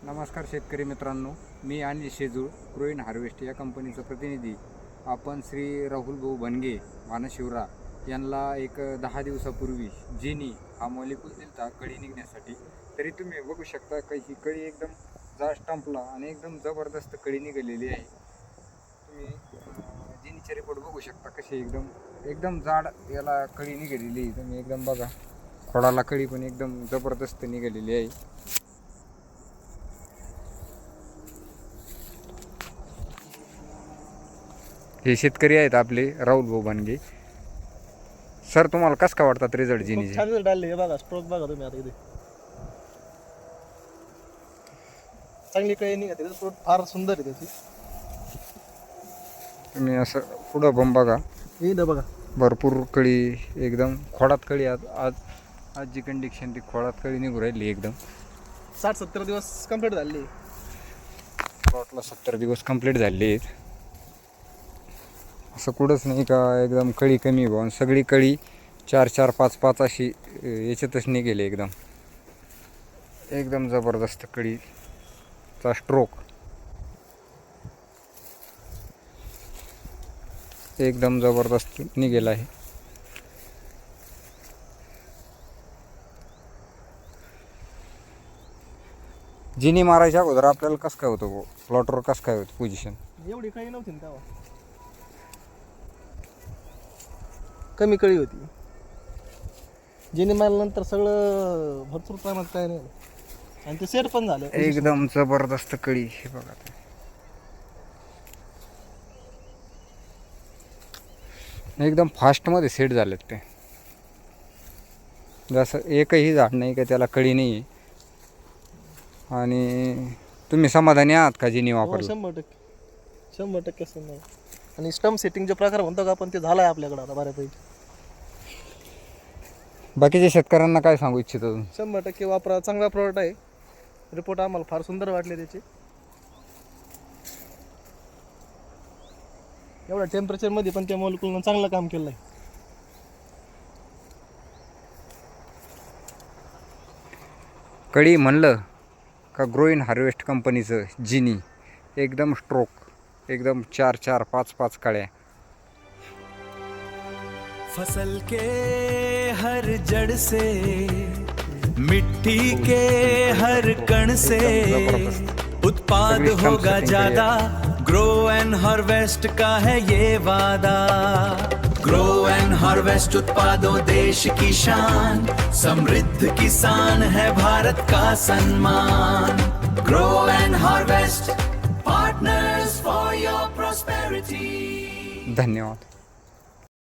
नमस्कार शेतकरी मित्रांनो, मी अनिल शेजूळ, ग्रोइन हार्वेस्ट या कंपनीचा प्रतिनिधी. आपण श्री राहुल भाऊ बनगे मानशिवरा यांना एक 10 दिवसापूर्वी जिनी हा मॉलिक्यूल दिलता कळी निघण्यासाठी. तरी तुम्ही बघू शकता की ही कळी एकदम जाड स्टंपला आणि एकदम जबरदस्त कळी निघालेली आहे. तुम्ही जिनीचे रिपोर्ट बघू शकता कशी एकदम जाड याला कळी निघालेली आहे. तुम्ही एकदम बघा, खोडाला कळी पण एकदम जबरदस्त निघालेली आहे. हे शेतकरी आहेत आपले राहुल भाऊ बनगे. सर, तुम्हाला कसं काय वाटतात रिझल्ट जिनीचे? छान रिझल्ट आले. हे बघा, स्ट्रोक बघा तुम्ही आता इथे चांगली कळी निघते. स्ट्रोक फार सुंदर आहे त्याची. तुम्ही असं पुढं बंब बघा, इथं बघा भरपूर कळी एकदम खोडात कळी. आज जी कंडिशन ती खोडात कळी निघू राहिली एकदम. 60-70 दिवस कंप्लीट झाले. प्लॉटला 70 दिवस कंप्लीट झाले आहेत. असं कुठंच नाही का एकदम कळी कमी भाऊन सगळी कळी 4-4, 5-5 अशी याच्यातच निघेली. एकदम जबरदस्त कळीचा स्ट्रोक एकदम जबरदस्त निघेला आहे. जिनी मारायच्या अगोदर आपल्याला कसं काय होतं, प्लॉटवर कसं काय होतं पोझिशन? एवढी कळी नव्हती ना तेव्हा, कमी कळी होती. जिनी मारल्यानंतर सगळं भरपूर प्रमाणात काय नाही आणि ते सेट पण झालं एकदम जबरदस्त कळी. हे बघा, एकदम फास्टमध्ये सेट झालेत ते. जसं एकही झाड नाही का त्याला कळी नाही आहे. आणि तुम्ही समाधानी आहात का जिनी वापरलं? 100% नाही. आणि स्टम्प सेटिंग जो प्रकार म्हणतो का आपण, ते झालाय आपल्याकडे आता बऱ्यापैकी. बाकीच्या शेतकऱ्यांना काय सांगू इच्छितो? 100% वापरा. चांगला प्रॉडक्ट आहे. रिपोर्ट आम्हाला फार सुंदर वाटले त्याचे. एवढ्या टेम्परेचरमध्ये पण त्या मॉलिक्यूलनं चांगलं काम केलं आहे. कळी म्हणलं का ग्रोइन हार्वेस्ट कंपनीचं जिनी एकदम स्ट्रोक, एकदम 4-4, 5-5 कळ्या. फसल के हर जड़ से, मिट्टी के हर कण से उत्पाद होगा ज्यादा. ग्रो एंड हार्वेस्ट का है ये वादा. ग्रो एंड हार्वेस्ट उत्पादों देश की शान. समृद्ध किसान है भारत का सम्मान. Grow end harvest, partners for your prosperity. धन्यवाद.